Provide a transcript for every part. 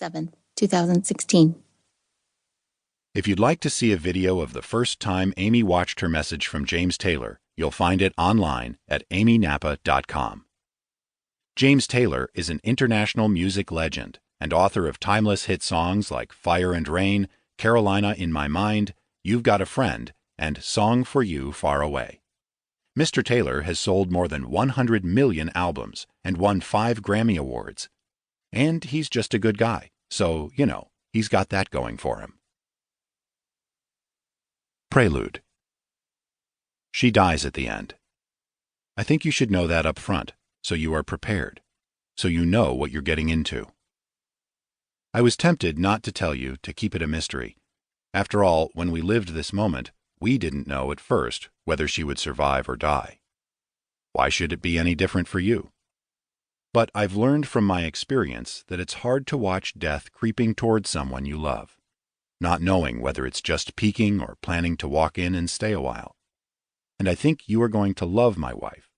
7th, 2016. If you'd like to see a video of the first time Amy watched her message from James Taylor, you'll find it online at amynappa.com. James Taylor is an international music legend and author of timeless hit songs like Fire and Rain, Carolina in My Mind, You've Got a Friend, and Song for You Far Away. Mr. Taylor has sold more than 100 million albums and won 5 Grammy Awards. And he's just a good guy, so, he's got that going for him. Prelude. She dies at the end. I think you should know that up front, so you are prepared, so you know what you're getting into. I was tempted not to tell you, to keep it a mystery. After all, when we lived this moment, we didn't know at first whether she would survive or die. Why should it be any different for you? But I've learned from my experience that it's hard to watch death creeping towards someone you love, not knowing whether it's just peeking or planning to walk in and stay a while. And I think you are going to love my wife,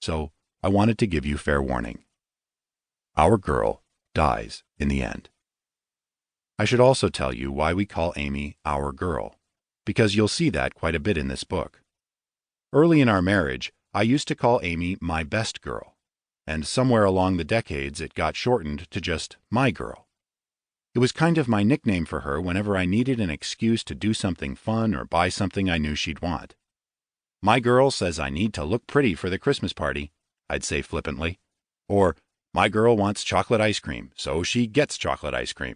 so I wanted to give you fair warning. Our girl dies in the end. I should also tell you why we call Amy our girl, because you'll see that quite a bit in this book. Early in our marriage, I used to call Amy my best girl, and somewhere along the decades it got shortened to just my girl. It was kind of my nickname for her whenever I needed an excuse to do something fun or buy something I knew she'd want. My girl says I need to look pretty for the Christmas party, I'd say flippantly. Or, my girl wants chocolate ice cream, so she gets chocolate ice cream.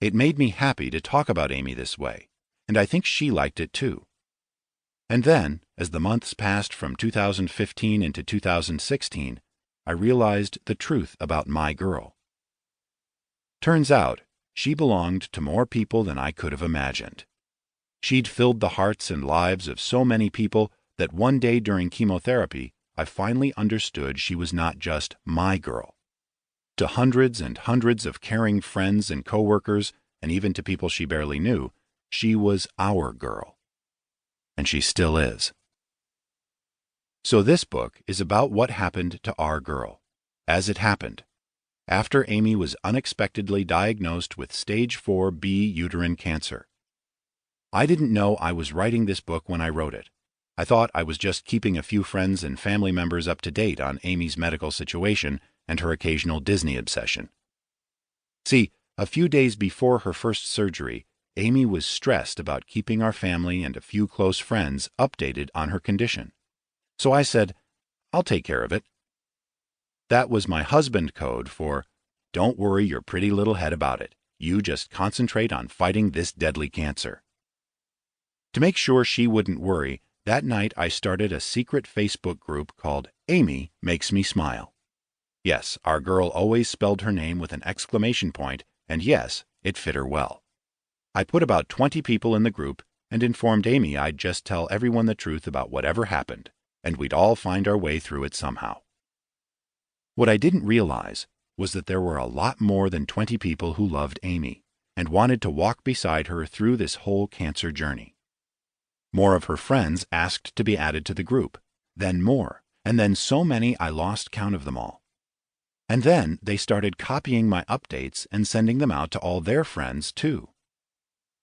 It made me happy to talk about Amy this way, and I think she liked it too. And then, as the months passed from 2015 into 2016, I realized the truth about my girl. Turns out, she belonged to more people than I could have imagined. She'd filled the hearts and lives of so many people that one day during chemotherapy, I finally understood she was not just my girl. To hundreds and hundreds of caring friends and coworkers, and even to people she barely knew, she was our girl. And she still is. So this book is about what happened to our girl, as it happened, after Amy was unexpectedly diagnosed with stage 4B uterine cancer. I didn't know I was writing this book when I wrote it. I thought I was just keeping a few friends and family members up to date on Amy's medical situation and her occasional Disney obsession. See, a few days before her first surgery, Amy was stressed about keeping our family and a few close friends updated on her condition. So I said, I'll take care of it. That was my husband code for, don't worry your pretty little head about it. You just concentrate on fighting this deadly cancer. To make sure she wouldn't worry, that night I started a secret Facebook group called Amy Makes Me Smile. Yes, our girl always spelled her name with an exclamation point, and yes, it fit her well. I put about 20 people in the group and informed Amy I'd just tell everyone the truth about whatever happened, and we'd all find our way through it somehow. What I didn't realize was that there were a lot more than 20 people who loved Amy and wanted to walk beside her through this whole cancer journey. More of her friends asked to be added to the group, then more, and then so many I lost count of them all. And then they started copying my updates and sending them out to all their friends too.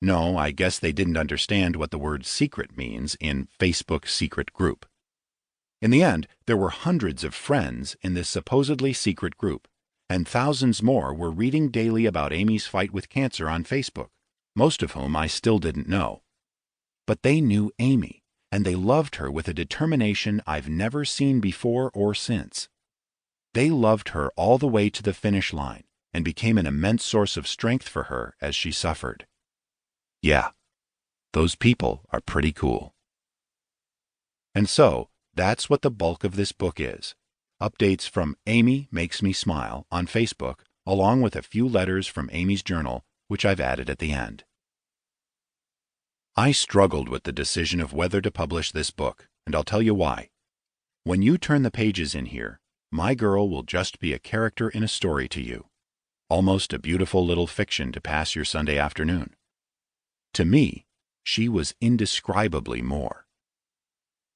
No, I guess they didn't understand what the word secret means in Facebook secret group. In the end, there were hundreds of friends in this supposedly secret group, and thousands more were reading daily about Amy's fight with cancer on Facebook, most of whom I still didn't know. But they knew Amy, and they loved her with a determination I've never seen before or since. They loved her all the way to the finish line and became an immense source of strength for her as she suffered. Yeah, those people are pretty cool. And so, that's what the bulk of this book is. Updates from Amy Makes Me Smile on Facebook, along with a few letters from Amy's journal, which I've added at the end. I struggled with the decision of whether to publish this book, and I'll tell you why. When you turn the pages in here, my girl will just be a character in a story to you, almost a beautiful little fiction to pass your Sunday afternoon. To me, she was indescribably more.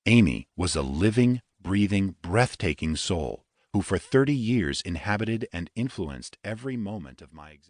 Amy was a living, breathing, breathtaking soul who for 30 years inhabited and influenced every moment of my existence.